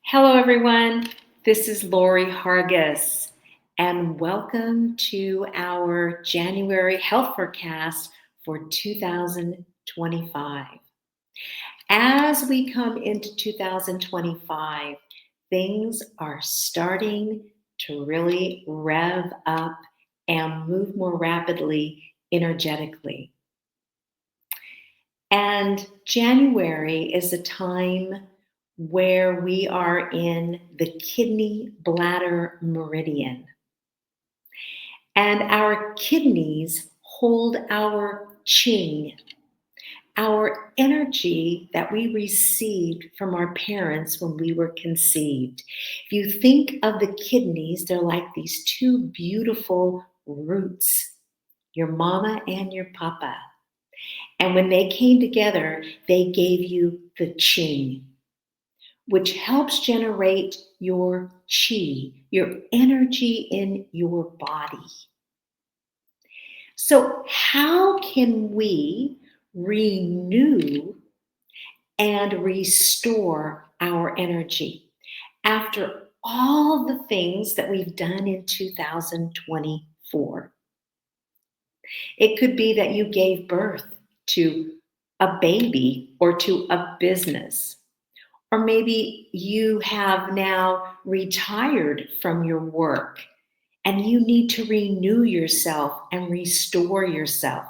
Hello, everyone. This is Lori Hargis, and welcome to our January health forecast for 2025. As we come into 2025, things are starting to really rev up and move more rapidly energetically. And January is a time where we are in the kidney bladder meridian. And our kidneys hold our qing, our energy that we received from our parents when we were conceived. If you think of the kidneys, they're like these two beautiful roots, your mama and your papa. And when they came together, they gave you the qing, which helps generate your chi, your energy in your body. So, how can we renew and restore our energy after all the things that we've done in 2024? It could be that you gave birth to a baby or to a business. Or maybe you have now retired from your work and you need to renew yourself and restore yourself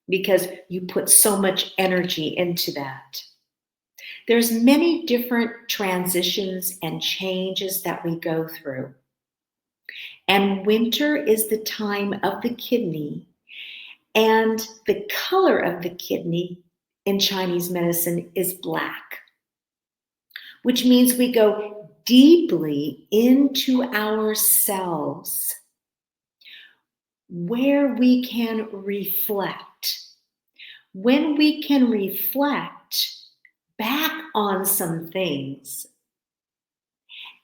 because you put so much energy into that. There's many different transitions and changes that we go through. And winter is the time of the kidney, and the color of the kidney in Chinese medicine is black, which means we go deeply into ourselves where we can reflect. When we can reflect back on some things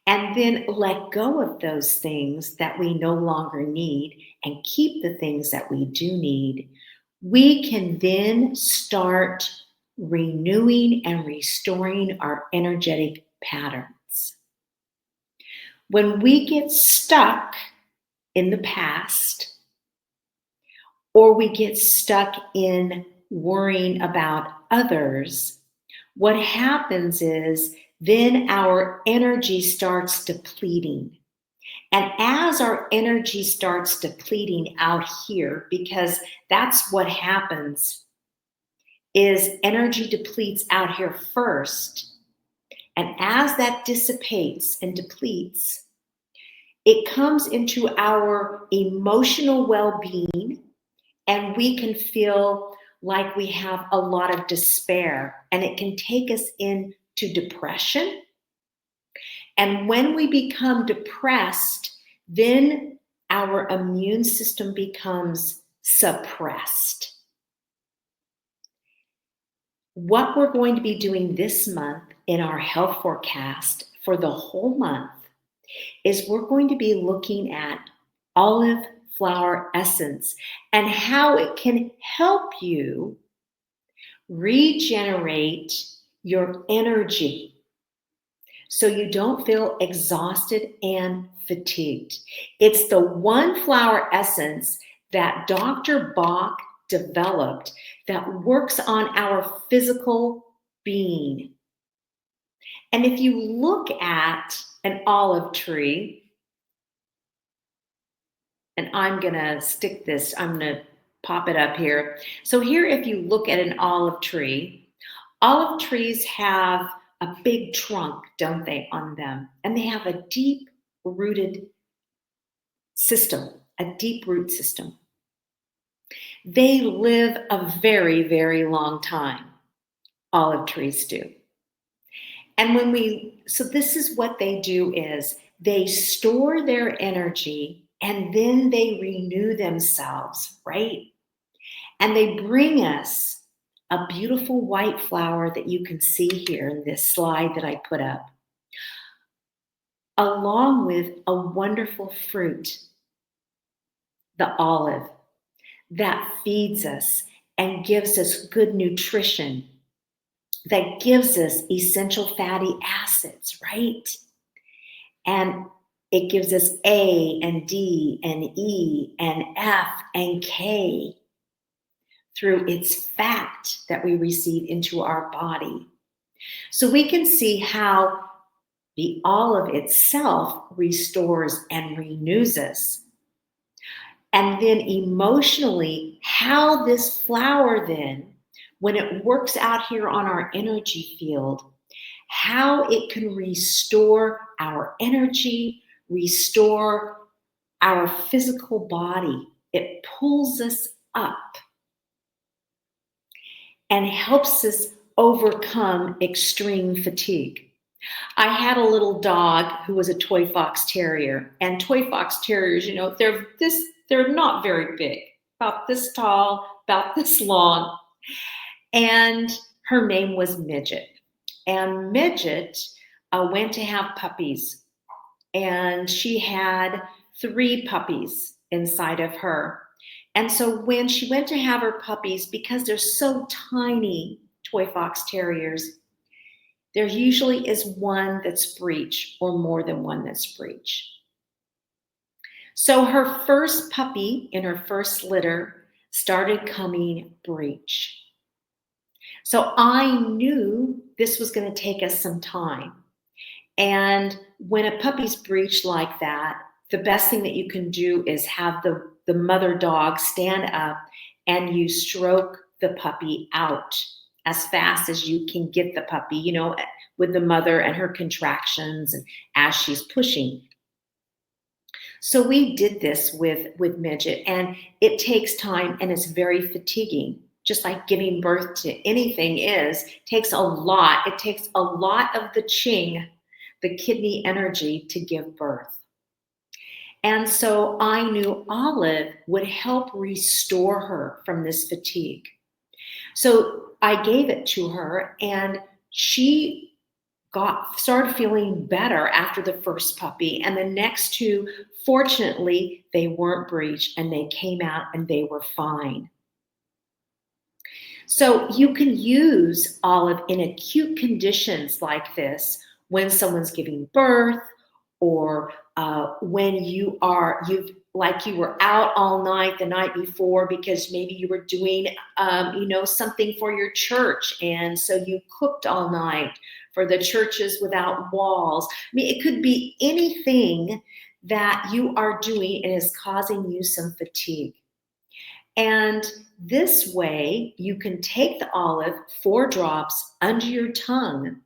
and then let go of those things that we no longer need and keep the things that we do need, we can then start renewing and restoring our energetic patterns. When we get stuck in the past, or we get stuck in worrying about others, what happens is then our energy starts depleting. And as our energy starts depleting out here, because that's what happens, is energy depletes out here first. And as that dissipates and depletes, it comes into our emotional well-being, and we can feel like we have a lot of despair, and it can take us into depression. And when we become depressed, then our immune system becomes suppressed. What we're going to be doing this month in our health forecast for the whole month is we're going to be looking at olive flower essence and how it can help you regenerate your energy so you don't feel exhausted and fatigued. It's the one flower essence that Dr. Bach developed that works on our physical being. And if you look at an olive tree, and I'm going to pop it up here. So here, if you look at an olive trees have a big trunk, don't they, on them? And they have a deep rooted system, a deep root system. They live a very, very long time. Olive trees do. And so this is what they do is they store their energy and then they renew themselves, right? And they bring us a beautiful white flower that you can see here in this slide that I put up, along with a wonderful fruit, the olive, that feeds us and gives us good nutrition that gives us essential fatty acids, right? And it gives us A and D and E and F and K through its fat that we receive into our body. So we can see how the olive itself restores and renews us. And then emotionally, how this flower then, when it works out here on our energy field, how it can restore our energy, restore our physical body. It pulls us up and helps us overcome extreme fatigue. I had a little dog who was a toy fox terrier, and toy fox terriers, they're not very big, about this tall, about this long, and her name was Midget. And Midget went to have puppies, and she had 3 puppies inside of her. And so when she went to have her puppies, because they're so tiny, toy fox terriers, there usually is one that's breech or more than one that's breech. So her first puppy in her first litter started coming breech. So I knew this was going to take us some time. And when a puppy's breech like that, the best thing that you can do is have the mother dog stand up and you stroke the puppy out as fast as you can get the puppy, with the mother and her contractions and as she's pushing. So we did this with Midget, and it takes time and it's very fatiguing. Just like giving birth to anything takes a lot. It takes a lot of the qing, the kidney energy, to give birth. And so I knew Olive would help restore her from this fatigue. So I gave it to her, and she started feeling better after the first puppy. And the next 2, fortunately, they weren't breech and they came out and they were fine. So you can use Olive in acute conditions like this when someone's giving birth, or when you were out all night the night before because maybe you were doing something for your church, and so you cooked all night for the Churches Without Walls. I mean, it could be anything that you are doing and is causing you some fatigue. And this way, you can take the olive, 4 drops under your tongue,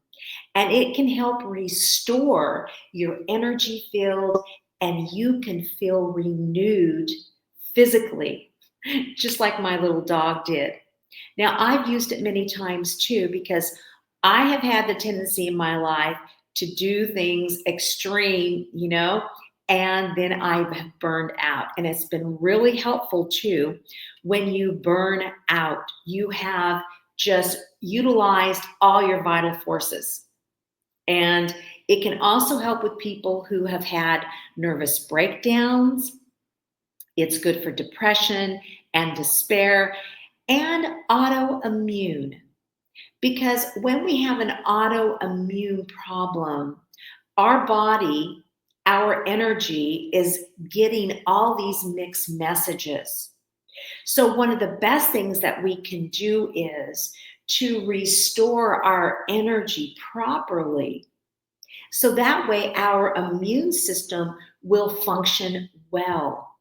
and it can help restore your energy field, and you can feel renewed physically, just like my little dog did. Now, I've used it many times too, because I have had the tendency in my life to do things extreme, and then I've burned out. And it's been really helpful too. When you burn out, you have just utilized all your vital forces. And it can also help with people who have had nervous breakdowns. It's good for depression and despair and autoimmune. Because when we have an autoimmune problem, our body, our energy is getting all these mixed messages. So one of the best things that we can do is to restore our energy properly. So that way our immune system will function well,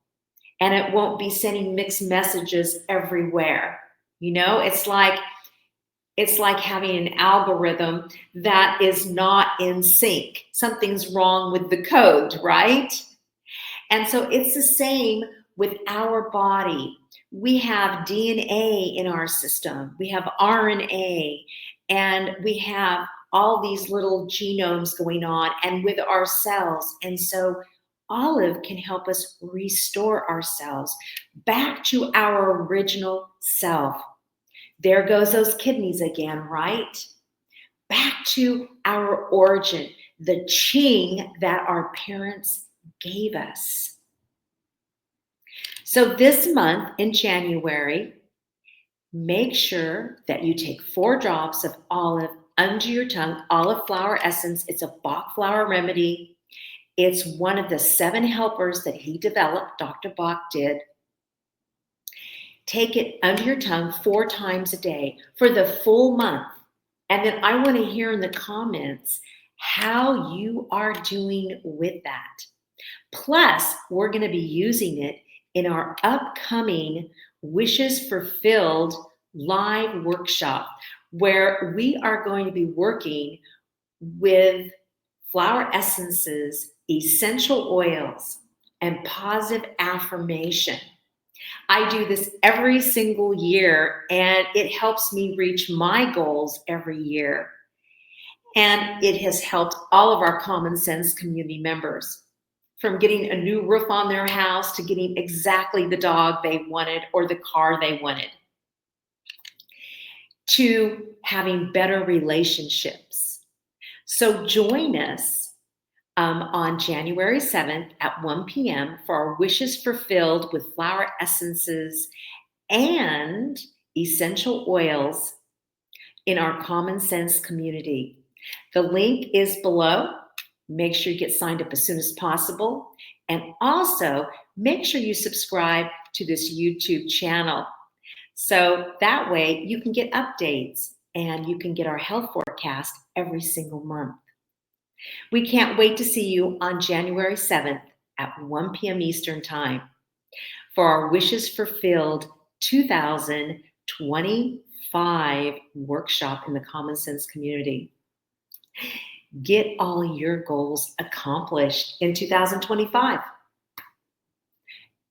and it won't be sending mixed messages everywhere. It's like having an algorithm that is not in sync. Something's wrong with the code, right? And so it's the same with our body. We have DNA in our system. We have RNA, and we have all these little genomes going on, and with our cells. And so Olive can help us restore ourselves back to our original self. There goes those kidneys again, right? Back to our origin, the qing that our parents gave us. So this month in January, make sure that you take 4 drops of olive under your tongue, olive flower essence. It's a Bach flower remedy. It's one of the 7 helpers that he developed, Dr. Bach did. Take it under your tongue 4 times a day for the full month. And then I want to hear in the comments how you are doing with that. Plus, we're going to be using it in our upcoming Wishes Fulfilled live workshop, where we are going to be working with flower essences, essential oils, and positive affirmation. I do this every single year, and it helps me reach my goals every year. And it has helped all of our Common Sense community members, from getting a new roof on their house to getting exactly the dog they wanted or the car they wanted, to having better relationships. So join us on January 7th at 1 p.m. for our Wishes Fulfilled with flower essences and essential oils in our Common Sense community. The link is below. Make sure you get signed up as soon as possible. And also, make sure you subscribe to this YouTube channel. So that way you can get updates and you can get our health forecast every single month. We can't wait to see you on January 7th at 1 p.m. Eastern Time for our Wishes Fulfilled 2025 workshop in the Common Sense community. Get all your goals accomplished in 2025.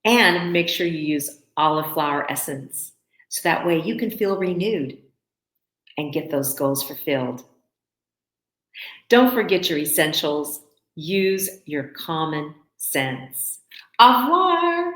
And make sure you use olive flower essence so that way you can feel renewed and get those goals fulfilled. Don't forget your essentials. Use your common sense. Au revoir.